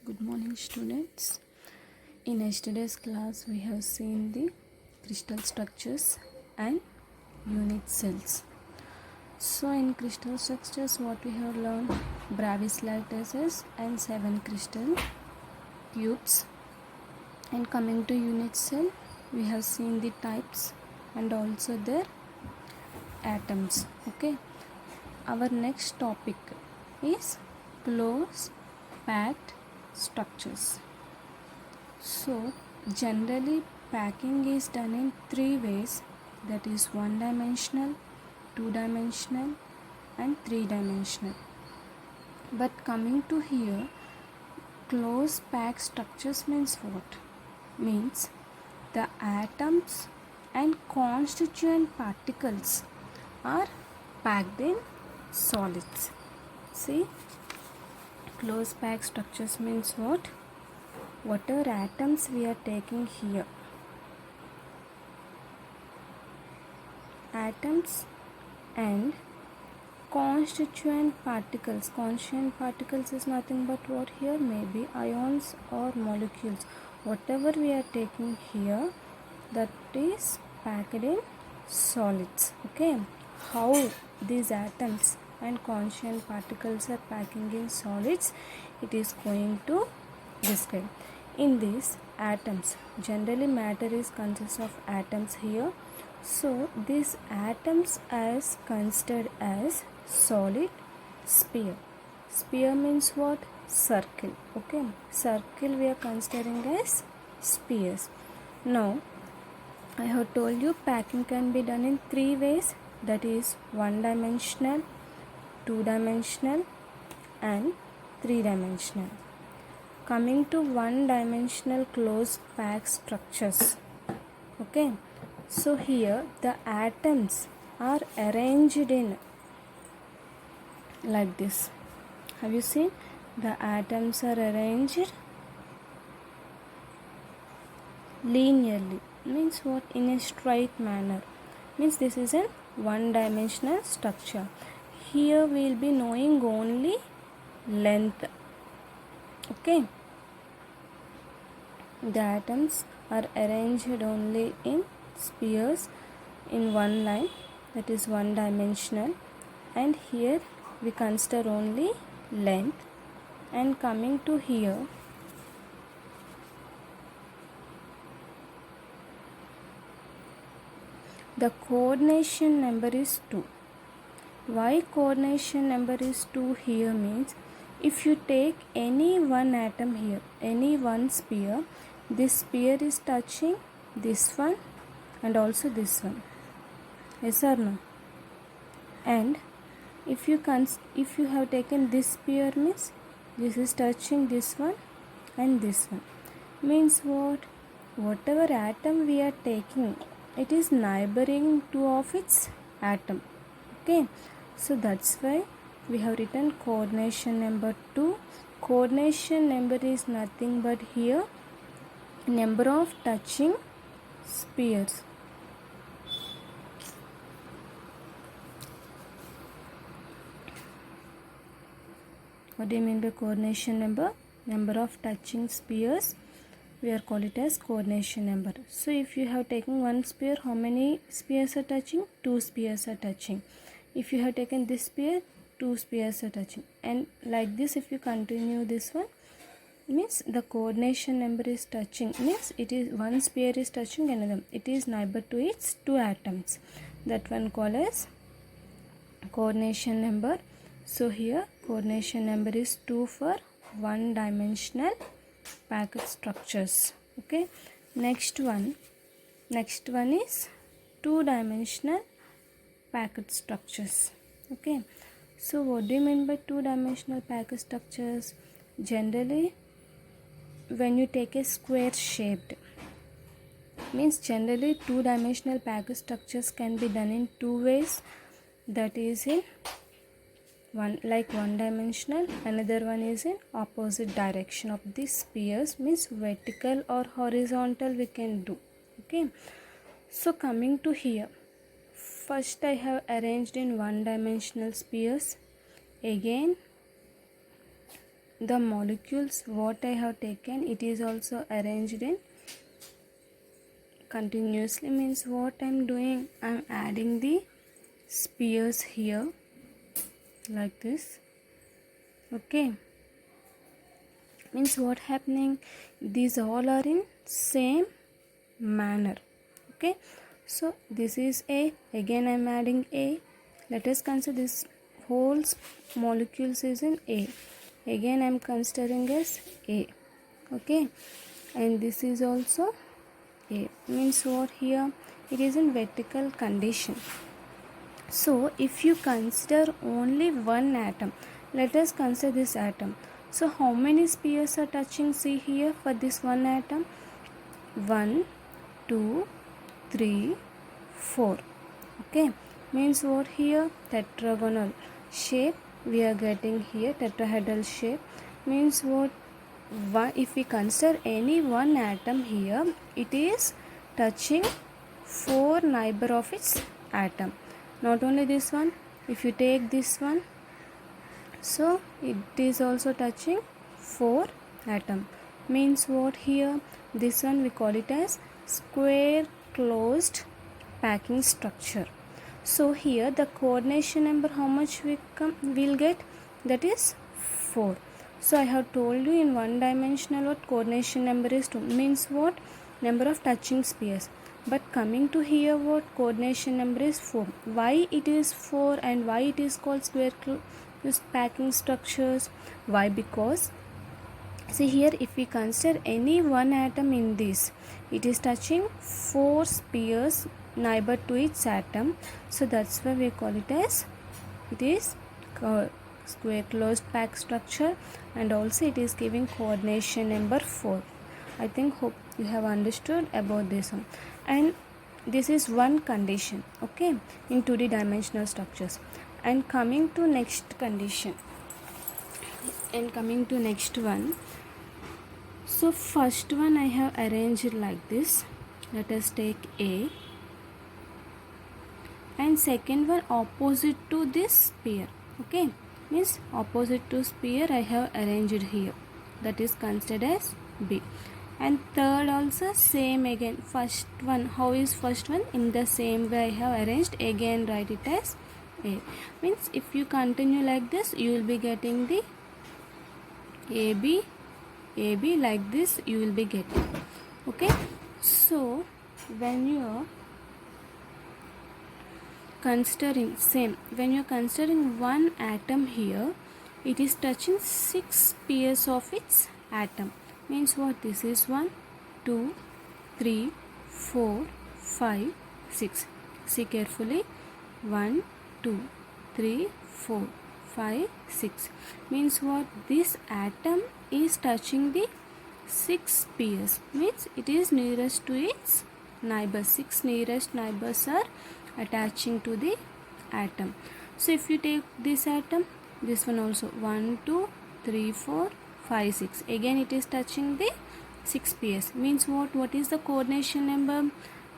Good morning, students. In yesterday's class, we have seen the crystal structures and unit cells. So, in crystal structures, what we have learned: Bravais lattices and 7 crystal cubes. And coming to unit cell, we have seen the types and also their atoms. Okay. Our next topic is close packed structures. So, generally, packing is done in 3 ways, that is, one dimensional, two dimensional, and three dimensional. But coming to here, close packed structures means what? Means the atoms and constituent particles are packed in solids. See, close packed structures means what? Whatever atoms we are taking here, atoms and constituent particles is nothing but what here, maybe ions or molecules. Whatever we are taking here, that is packed in solids. Okay, how these atoms and constituent particles are packing in solids, it is going to describe. In these atoms, generally matter is consists of atoms here. So these atoms as considered as solid sphere. Sphere means what? Circle. Okay, circle we are considering as spheres. Now I have told you packing can be done in 3 ways, that is one dimensional, two dimensional, and three dimensional. Coming to one dimensional close packed structures. Okay, so here the atoms are arranged in like this. Have you seen? The atoms are arranged linearly. Means what? In a straight manner. Means this is a one dimensional structure. Here we will be knowing only length. Okay, the atoms are arranged only in spheres in one line, that is one dimensional, and here we consider only length. And coming to here, the coordination number is 2. Why coordination number is 2 here means, if you take any one atom here, any one sphere, this sphere is touching this one and also this one. Yes or no? And if you have taken this sphere means this is touching this one and this one. Means what? Whatever atom we are taking, it is neighboring to of its atom. Okay, so that's why we have written coordination number 2. Coordination number is nothing but here number of touching spheres. What do you mean by coordination number? Number of touching spheres, we are call it as coordination number. So if you have taken one sphere, how many spheres are touching? 2 spheres are touching. If you have taken this sphere, 2 spheres are touching. And like this, if you continue this one, means the coordination number is touching, means it is one sphere is touching another, it is neighbor to its 2 atoms, that one called as coordination number. So here coordination number is 2 for one dimensional packed structures. Okay, next one is two dimensional packed structures. Okay, so what do you mean by two dimensional packed structures? Generally, when you take a square shaped, means generally two dimensional packed structures can be done in 2 ways, that is in one dimensional, another one is in opposite direction of the spheres, means vertical or horizontal we can do. Okay, so coming to here, first I have arranged in one dimensional spheres, again the molecules what I have taken, it is also arranged in continuously. Means what I'm doing, I'm adding the spheres here like this. Okay, means what happening, these all are in same manner. Okay, so this is A, again I'm adding A. Let us consider this whole molecules is in A, again I'm considering as A. Okay, and this is also A. Means what here, it is in vertical condition. So if you consider only one atom, let us consider this atom. So how many spheres are touching? See here, for this one atom, 1 2 3 4. Okay, means what here, tetragonal shape we are getting here, tetrahedral shape. Means what, if we consider any one atom here, it is touching 4 neighbor of its atom. Not only this one, if you take this one, so it is also touching 4 atom. Means what here, this one we call it as square closed packing structure. So here the coordination number, how much we'll get, that is 4. So I have told you in one dimensional what coordination number is 2. Means what, number of touching spheres. But coming to here, what coordination number is 4. Why it is 4 and why it is called square closed packing structures? Why? Because see here, if we consider any one atom in this, it is touching 4 spheres neighbor to its atom. So that's why we call it as, it is square closed pack structure, and also it is giving coordination number 4. I think hope you have understood about this one. And this is one condition, okay, in 2D dimensional structures. And coming to next condition, and coming to next one, so first one I have arranged like this. Let us take A, and second one opposite to this sphere. Okay, means opposite to sphere I have arranged here, that is considered as B. And third also same again. First one, how is first one? In the same way I have arranged, again write it as A. Means if you continue like this, you will be getting the AB, AB, like this you will be getting. Okay, so when you are considering same, when you are considering one atom here, it is touching 6 pairs of its atom. Means what, this is 1 2 3 4 5 6. See carefully, 1 2 3 4 5 6. Means what, this atom is touching the 6 pairs. Means it is nearest to its neighbor. 6 nearest neighbors are attaching to the atom. So if you take this atom, this one also, 1 2 3 4 5 6, again it is touching the 6 pairs. Means what is the coordination number?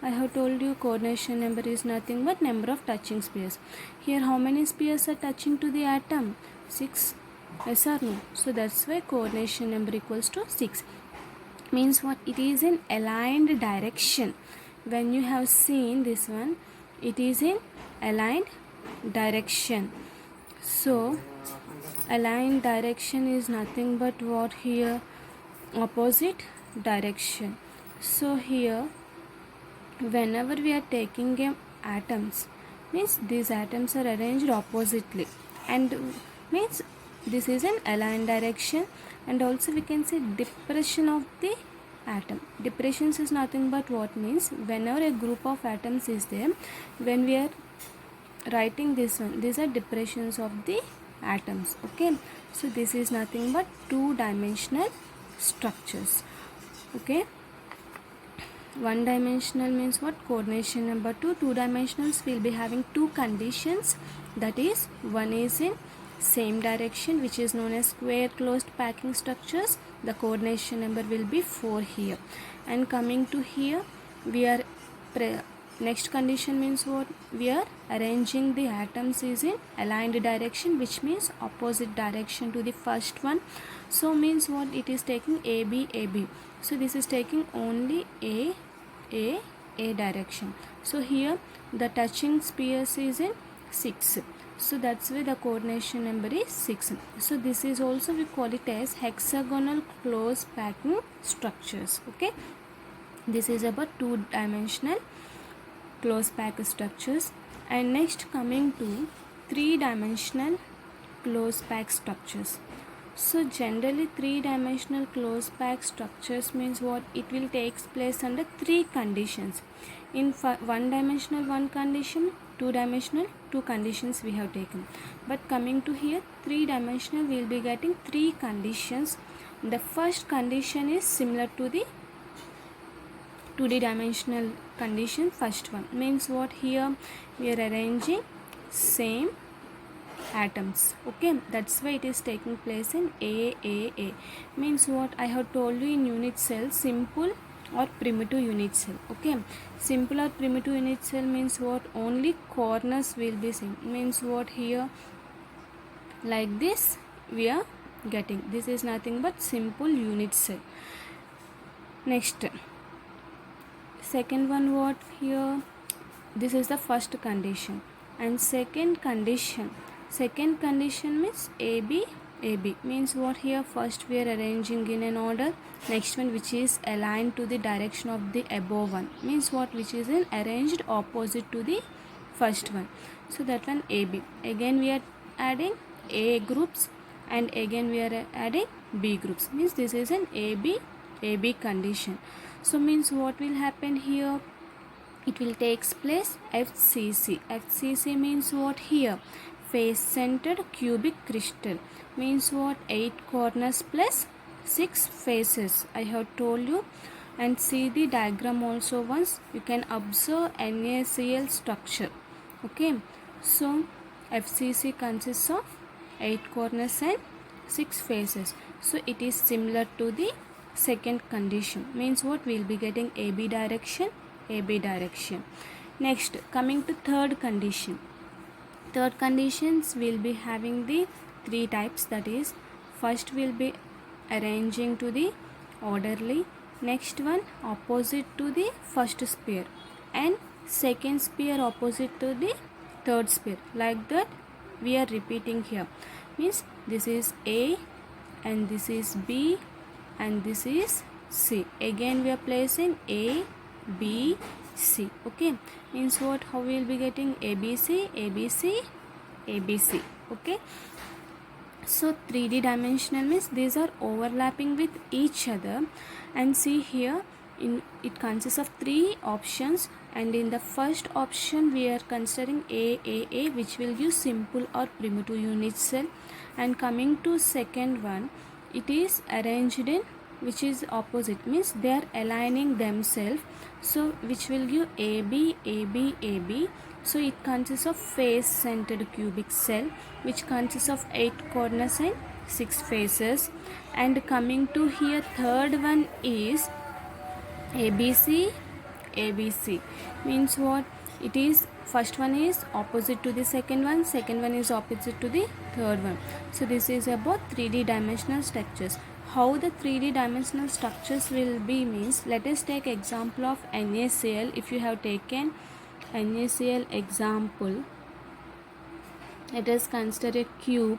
I have told you coordination number is nothing but number of touching spheres. Here how many spheres are touching to the atom? 6. Yes or no? So that's why coordination number equals to 6. Means what, it is in aligned direction. When you have seen this one, it is in aligned direction. So aligned direction is nothing but what here, opposite direction. So here whenever we are taking atoms, means these atoms are arranged oppositely, and means this is an aligned direction. And also we can say depression of the atom. Depressions is nothing but what, means whenever a group of atoms is there, when we are writing this one, these are depressions of the atoms. Okay, so this is nothing but 2-dimensional structures. Okay, one dimensional means what, coordination number 2. 2 dimensionals will be having 2 conditions, that is, one is in same direction, which is known as square closed packing structures. The coordination number will be 4 here. And coming to here, we are next condition means what? We are arranging the atoms is in aligned direction, which means opposite direction to the first one. So means what? It is taking AB, AB. So this is taking only A direction. So here the touching spheres is in 6. So that's why the coordination number is 6. So this is also we call it as hexagonal close packing structures. Okay, this is about two-dimensional close pack structures. And next coming to three-dimensional close pack structures. So generally three-dimensional close pack structures means what? It will takes place under three conditions. In one-dimensional one condition, two-dimensional two conditions we have taken. But coming to here, three-dimensional we will be getting three conditions. The first condition is similar to the 2D dimensional condition. First one means what? Here we are arranging same atoms. Okay, that's why it is taking place in A. Means what? I have told you in unit cell, simple or primitive unit cell. Okay, simple or primitive unit cell means what? Only corners will be same. Means what? Here like this we are getting. This is nothing but simple unit cell. Next, second one, what? Here this is the first condition. And second condition means AB means what? Here first we are arranging in an order, next one which is aligned to the direction of the above one means what? Which is in arranged opposite to the first one. So that one AB. Again we are adding A groups and again we are adding B groups, means this is an AB condition. So means what will happen here? It will takes place FCC means what? Here face centered cubic crystal means what? 8 corners plus 6 faces. I have told you. And see the diagram also once. You can observe NaCl structure. Okay, so FCC consists of 8 corners and 6 faces. So it is similar to the second condition, means what? We will be getting AB direction. Next, coming to third condition. Third conditions will be having the three types, that is first will be arranging to the orderly, next one opposite to the first sphere, and second sphere opposite to the third sphere. Like that we are repeating here, means this is A and this is B and this is C. Again we are placing A, B, C. Okay, means what? How we will be getting ABC. Okay, so 3D dimensional means these are overlapping with each other. And see here, it consists of three options, and in the first option we are considering A, which will give simple or primitive unit cell. And coming to second one, it is arranged in which is opposite, means they are aligning themselves, so which will give AB. So it consists of face centered cubic cell, which consists of 8 corners and 6 faces. And coming to here, third one is ABC, means what? It is first one is opposite to the second one is opposite to the third one. So this is about 3D dimensional structures. How the 3D dimensional structures will be means, let us take example of NaCl. If you have taken NaCl example, let us consider a cube.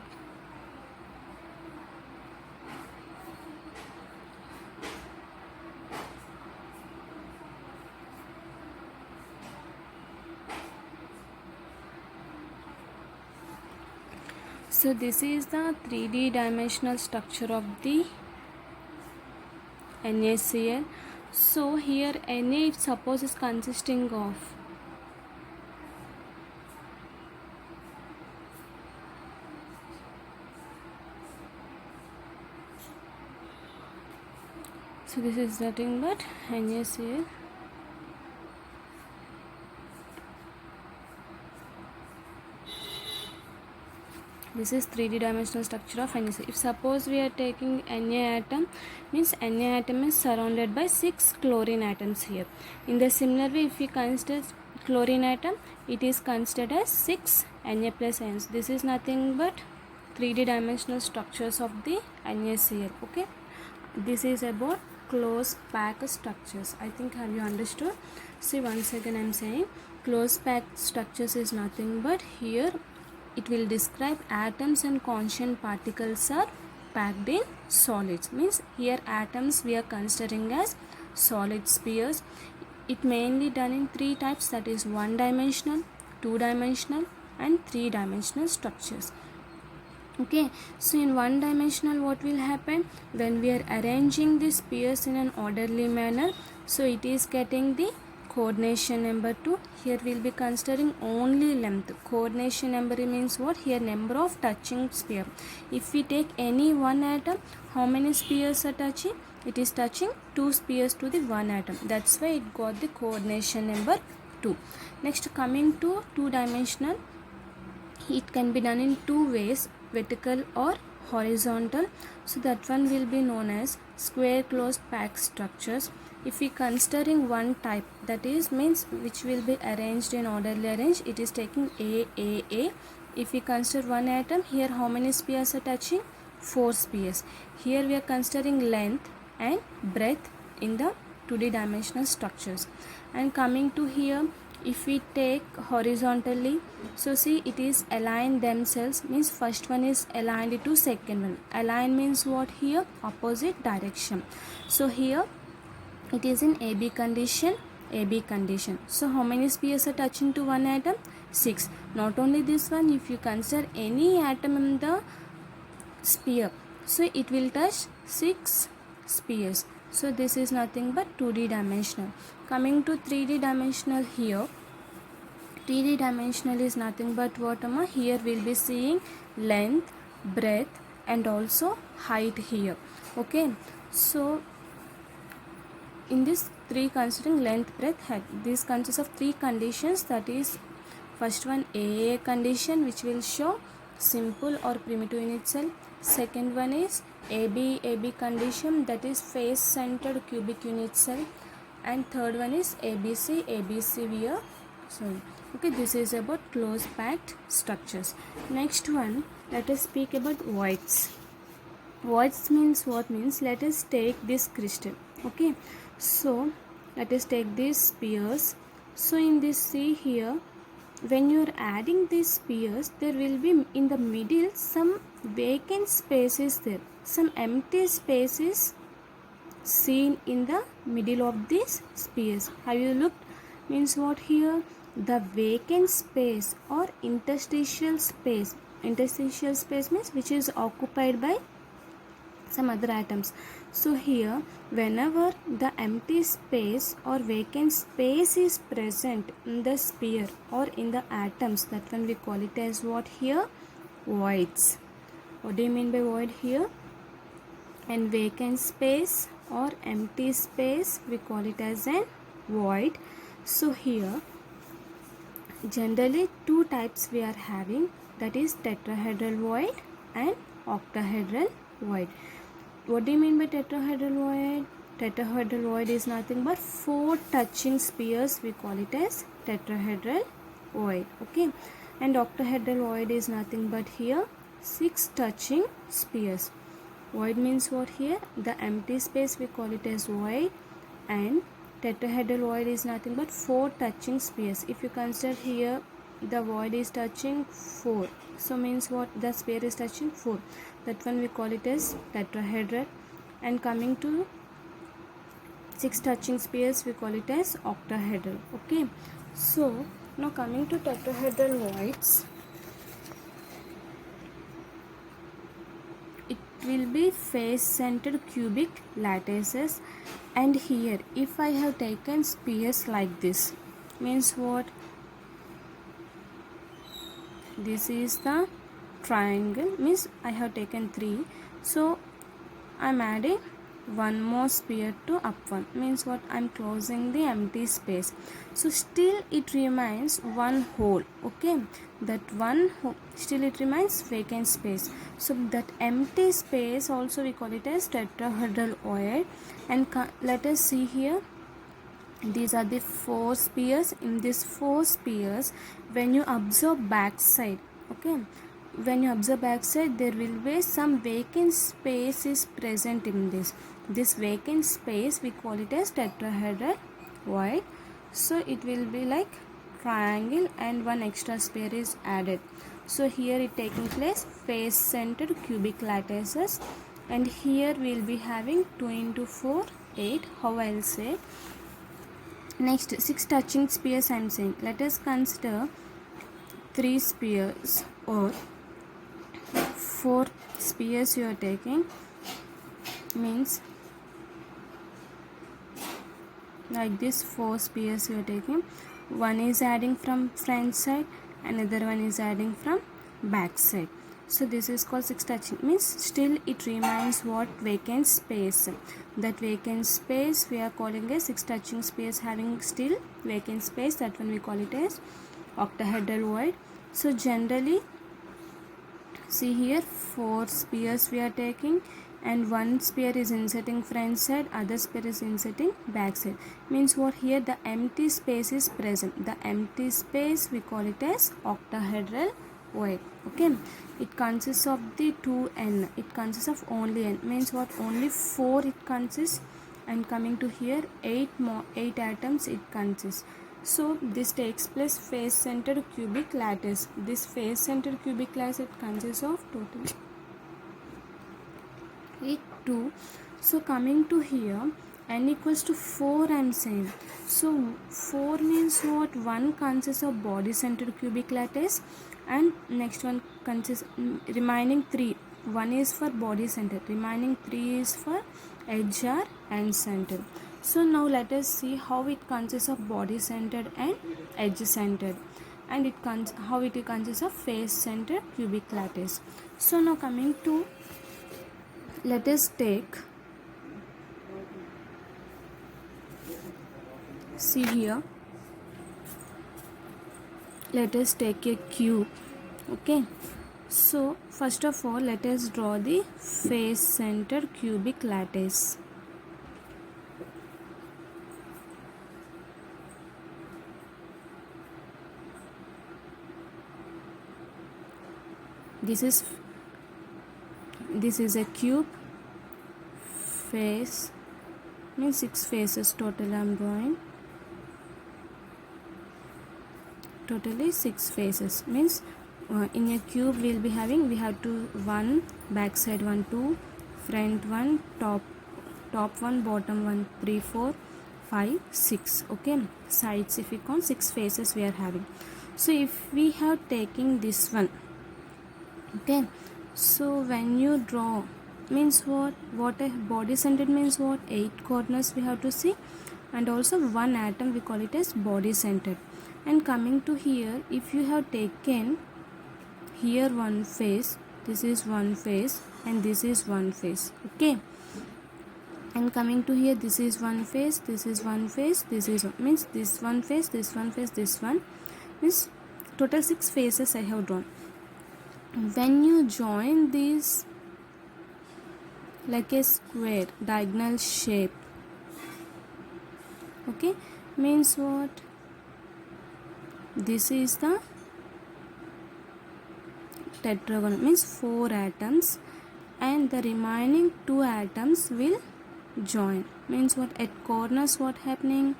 So this is the 3D dimensional structure of the NaCl. So here Na, if suppose is consisting of so this is nothing but NaCl. This is 3D dimensional structure of NaCl. If suppose we are taking Na atom, means Na atom is surrounded by 6 chlorine atoms here. In the similar way, if we consider chlorine atom, it is considered as 6 Na plus ions. This is nothing but 3D dimensional structures of the NaCl. Okay, this is about close packed structures. I think have you understood? See, once again I am saying close packed structures is nothing but here it will describe atoms and constant particles are packed in solids. Means here atoms we are considering as solid spheres. It mainly done in three types, that is one dimensional, two dimensional and three dimensional structures. Okay, so in one dimensional what will happen when we are arranging the spheres in an orderly manner, so it is getting the coordination number 2. Here we will be considering only length. Coordination number means what? Here number of touching sphere. If we take any one atom, how many spheres are touching? It is touching 2 spheres to the one atom. That's why it got the coordination number 2. Next, coming to two dimensional, it can be done in two ways, vertical or horizontal. So that one will be known as square closed packed structures. If we considering one type, that is means which will be arranged in orderly arrange, it is taking A. If we consider one atom, here how many spheres are touching? 4 spheres. Here we are considering length and breadth in the 2D dimensional structures. And coming to here, if we take horizontally, so see it is aligned themselves, means first one is aligned to second one. Align means what? Here opposite direction. So here it is in AB condition. So how many spheres are touching to one atom? 6. Not only this one, if you consider any atom in the sphere, so it will touch 6 spheres. So this is nothing but 2D dimensional. Coming to 3D dimensional, here 3D dimensional is nothing but what? Here we will be seeing length, breadth and also height here. Okay, so in this three, considering length, breadth, height, this consists of three conditions, that is first one AA condition, which will show simple or primitive unit cell. Second one is AB condition, that is face centered cubic unit cell. And third one is ABC we are sorry. Okay, this is about close packed structures. Next one, let us speak about voids. Voids means what? Means let us take this crystal. Okay, so let us take these spheres. So in this, see here, when you are adding these spheres, there will be in the middle some vacant spaces there, some empty spaces seen in the middle of these spheres. Have you looked? Means what here? The vacant space or interstitial space. Interstitial space means which is occupied by some other atoms. So here whenever the empty space or vacant space is present in the sphere or in the atoms, that one we call it as what here? Voids. What do you mean by void here? And vacant space or empty space, we call it as an void. So here generally two types we are having, that is tetrahedral void and octahedral void. What do you mean by tetrahedral void? Tetrahedral void is nothing but 4 touching spheres, we call it as tetrahedral void. Okay, and octahedral void is nothing but here 6 touching spheres. Void means what here? The empty space, we call it as void, and tetrahedral void is nothing but 4 touching spheres. If you consider here the void is touching 4, so means what? The sphere is touching 4. That one we call it as tetrahedral. And coming to 6 touching spheres, we call it as octahedral. Okay, so now coming to tetrahedral voids, it will be face centered cubic lattices. And here if I have taken spheres like this, means what? This is the triangle, means I have taken 3, so I am adding one more sphere to up one, means what? I am closing the empty space, so still it remains one hole. Okay, that one hole, still it remains vacant space, so that empty space also we call it as tetrahedral void. And let us see here These are the four spheres. In these four spheres, when you observe backside, okay, when you observe backside, there will be some vacant space is present in this vacant space we call it as tetrahedral void. So it will be like triangle and one extra sphere is added. So here it taking place face centered cubic lattices, and here we will be having 2 into 4 8. How I'll say, next 6 touching spheres I am saying. Let us consider 3 spheres or 4 spheres you are taking, means like this 4 spheres you are taking. One is adding from front side, another one is adding from back side. So this is called 6 touching, means still it remains what vacant space. That vacant space we are calling as 6 touching spheres having still vacant space. That one we call it as octahedral void. So generally, see here 4 spheres we are taking, and one sphere is inserting front side, other sphere is inserting back side. Means what, here the empty space is present. The empty space we call it as octahedral void. Okay, it consists of the 2n. It consists of only n. Means what, only 4 it consists, and coming to here 8 atoms it consists. So this takes place face centered cubic lattice. This face centered cubic lattice it consists of total 2. So coming to here, n equals to 4 I am saying. So 4 means what, one consists of body centered cubic lattice, and next one consists remaining 3. One is for body centered, remaining 3 is for edge or end centered. So now let us see how it consists of body centered and edge centered, and how it consists of face centered cubic lattice. So now coming to, let us take, see here, let us take a cube. Okay, so first of all let us draw the face centered cubic lattice. This is a cube. Face means 6 faces total I am drawing. Totally 6 faces, means in a cube we will be having, we have to 1 back side 1 2, front 1, top 1, bottom 1, 3 4 5 6. Okay, sides if we count 6 faces we are having. So if we have taking this one, okay, so when you draw, means what a body centered means what, 8 corners we have to see, and also one atom we call it as body centered. And coming to here, if you have taken here one face, this is one face and this is one face. Okay, and coming to here, this is one face, this is one face, this is one, means this one face, this one face, this one, means total 6 faces I have drawn. When you join these like a square diagonal shape, okay, means what, this is the tetragon, means 4 atoms, and the remaining 2 atoms will join. Means what, at corners what happening,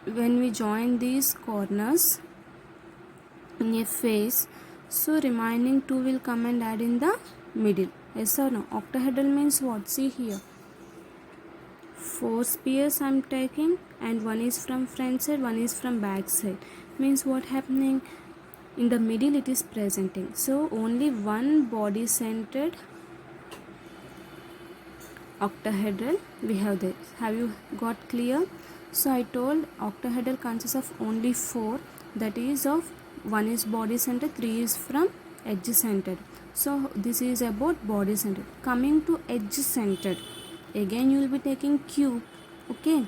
when we join these corners in a face, so remaining 2 will come and add in the middle. Yes or no? Octahedral means what, see here 4 spheres I am taking, and one is from front side, one is from back side. Means what happening, in the middle it is presenting, so only one body centered octahedral we have there. Have you got clear? So I told octahedral consists of only 4, that is of 1 is body centered, 3 is from edge centered. So this is about body centered. Coming to edge centered, again you will be taking cube. Okay,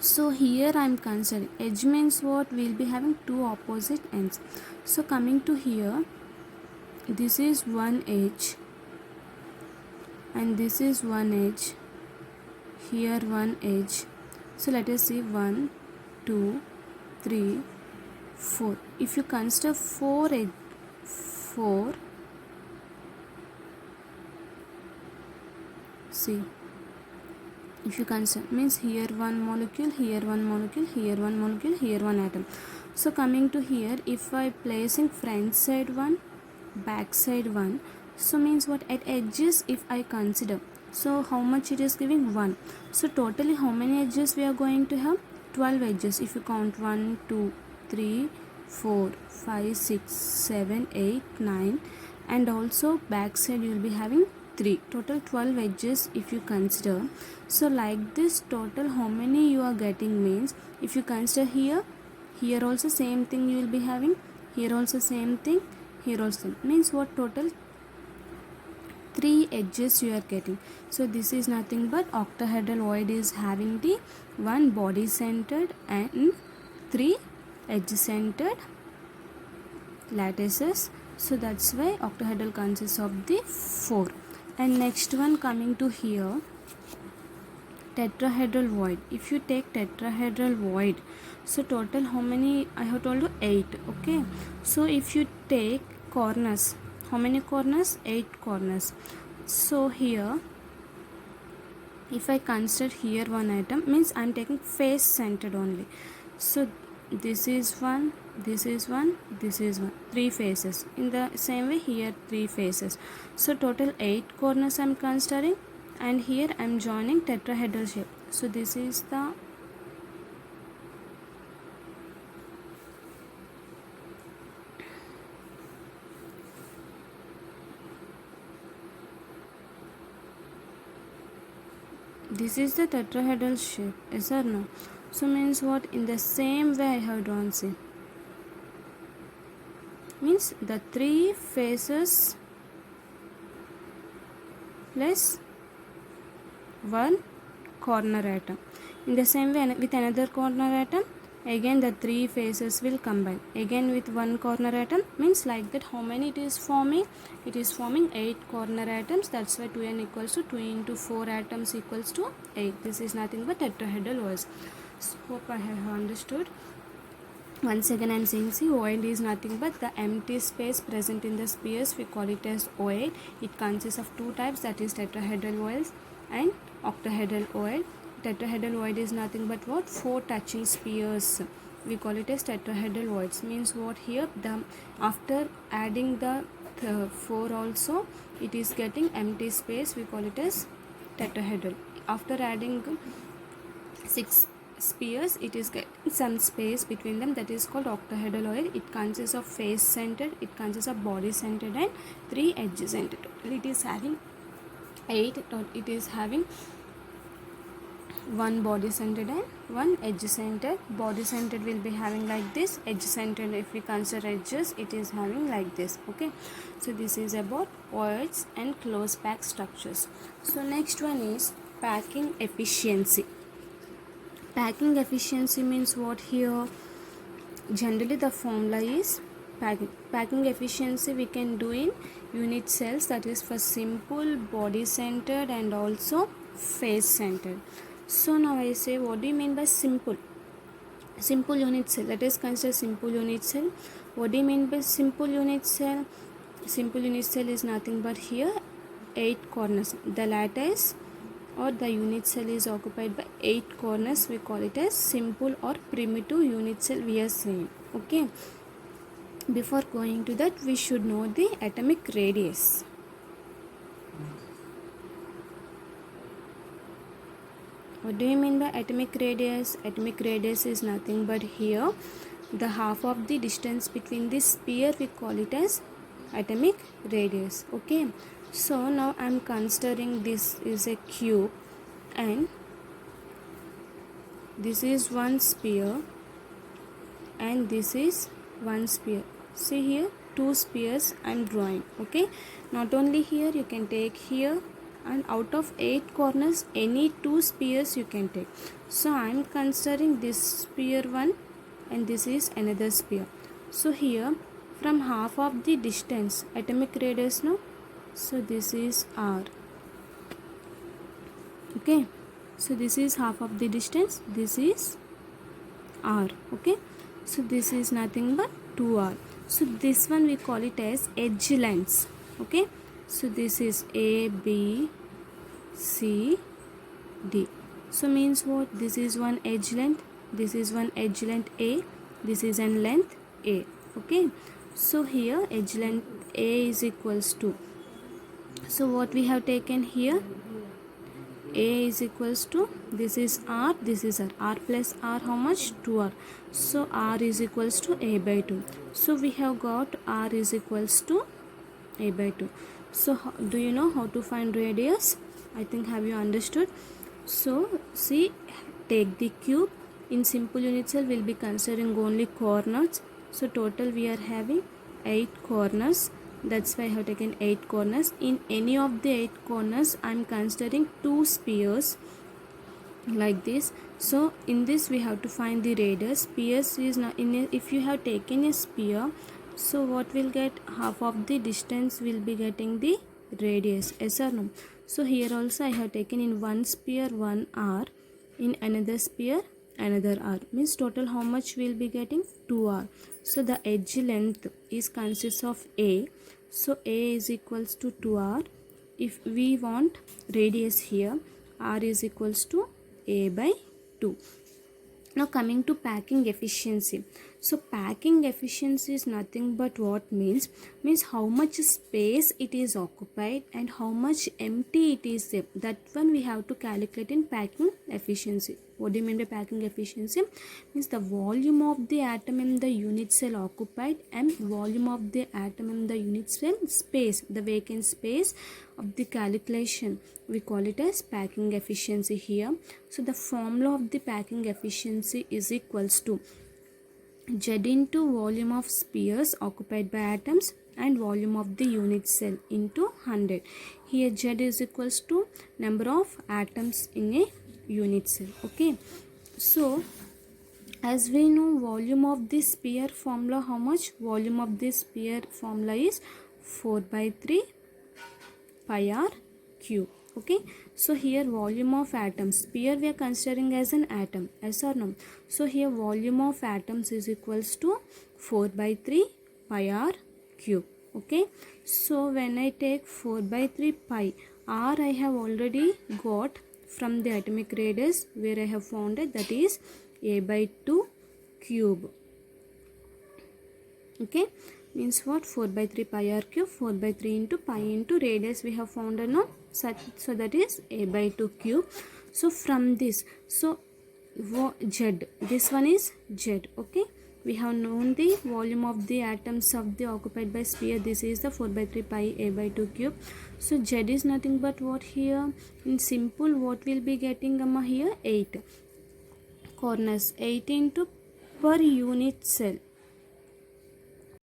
so here I am considering edge means what, we will be having 2 opposite ends. So coming to here, this is one edge and this is one edge, here one edge, So let us see 1, 2, 3, 4. If you consider 4, see, if you consider, means here one molecule, here one molecule, here one molecule, here one atom. So coming to here, if I placing front side one, back side one, so means what, at edges if I consider, so how much it is giving? 1. So totally how many edges we are going to have? 12 edges. If you count 1, 2, 3, 4, 5, 6, 7, 8, 9, and also back side you will be having 3. Total 12 edges if you consider. So like this, total how many you are getting means, if you consider here, here also same thing you will be having, here also same thing, here also, means what, total 3 edges you are getting. So this is nothing but octahedral void is having the 1 body centered and 3 edge centered lattices. So that's why octahedral consists of the 4. And next one, coming to here, tetrahedral void. If you take tetrahedral void, so total how many? I have told you 8. Okay, so if you take corners, how many corners? 8 corners. So here, if I consider here one item, means I am taking face centered only. So this is one, this is one, this is one, 3 faces. In the same way here 3 faces. So total 8 corners I am considering, and here I am joining tetrahedral shape. So this is the tetrahedral shape, yes or no? So means what, in the same way I have drawn, see, means the 3 faces plus 1 corner atom. In the same way with another corner atom, again the 3 faces will combine again with 1 corner atom, means like that how many it is forming? It is forming 8 corner atoms. That's why 2n equals to 2 into 4 atoms equals to 8. This is nothing but tetrahedral voids. So hope I have understood. Once again I am saying, see, void is nothing but the empty space present in the spheres. We call it as void. It consists of 2 types, that is tetrahedral voids and octahedral void. Tetrahedral void is nothing but what, 4 touching spheres. We call it as tetrahedral voids. Means what, here the after adding the 4 also it is getting empty space. We call it as tetrahedral. After adding 6 spheres, it is getting some space between them, that is called octahedral void. It consists of face centered, it consists of body centered and 3 edges centered. It is having 8, it is having 1 body centered and 1 edge centered. Body centered will be having like this, edge centered if we consider edges, it is having like this. Okay, so this is about voids and close pack structures. So next one is packing efficiency. Packing efficiency means what here? Generally the formula is packing efficiency we can do in unit cells, that is for simple, body centered and also face centered. So now I say, what do you mean by simple? Simple unit cell, let us consider simple unit cell. What do you mean by simple unit cell? Simple unit cell is nothing but here 8 corners. The lattice or the unit cell is occupied by 8 corners. We call it as simple or primitive unit cell we are saying. Okay, before going to that, we should know the atomic radius. What do you mean by atomic radius? Atomic radius is nothing but here the half of the distance between this sphere, we call it as atomic radius. Okay, so now I am considering this is a cube and this is one sphere and this is one sphere. See here 2 spheres I am drawing. Okay, not only here, you can take here, and out of 8 corners any 2 spheres you can take. So I am considering this sphere one and this is another sphere. So here from half of the distance, atomic radius, no, so this is r. Okay, So this is half of the distance, this is r. Okay, so this is nothing but 2r. So this one we call it as edge lengths. Okay, so this is a, b, c, d. So means what? This is one edge length, this is one edge length a, this is an length a. Okay, so here edge length a is equals to, so what we have taken here, a is equals to, this is r, this is r plus r, how much? 2r. So r is equals to a by 2. So we have got r is equals to a by 2. So do you know how to find radius? I think have you understood? So see, take the cube. In simple unit cell we'll be considering only corners. So total we are having 8 corners. That's why I have taken 8 corners. In any of the 8 corners I am considering 2 spheres like this. So in this we have to find the radius. Spheres is not in a, if you have taken a sphere, so what will get? Half of the distance will be getting the radius. Yes or no? So here also I have taken in one sphere 1 r, in another sphere another r, means total how much we will be getting? 2r. So the edge length is consists of a, so a is equals to 2r. If we want radius here, r is equals to a by 2. Now coming to packing efficiency. So packing efficiency is nothing but what means how much space it is occupied and how much empty it is there. That one we have to calculate in packing efficiency. What do you mean by packing efficiency? Means the volume of the atom in the unit cell occupied and volume of the atom in the unit cell space, the vacant space of the calculation. We call it as packing efficiency here. So the formula of the packing efficiency is equals to Z into volume of spheres occupied by atoms and volume of the unit cell into 100. Here Z is equals to number of atoms in a unit cell. Okay, so as we know, volume of this sphere formula, how much? Volume of this sphere formula is 4 by 3 pi r cube. Okay, so here volume of atoms, sphere we are considering as an atom, yes or no? So here volume of atoms is equals to 4 by 3 pi r cube. Okay, so when I take 4 by 3 pi, r I have already got from the atomic radius where I have found it, that is a by 2 cube. Okay, means what? 4 by 3 pi r cube, 4 by 3 into pi into radius we have found a no, so that is a by 2 cube. So from this, so z, this one is z. Okay, we have known the volume of the atoms of the occupied by sphere, this is the 4 by 3 pi a by 2 cube. So z is nothing but what here? In simple, what will be getting here? 8 corners, 8 into per unit cell.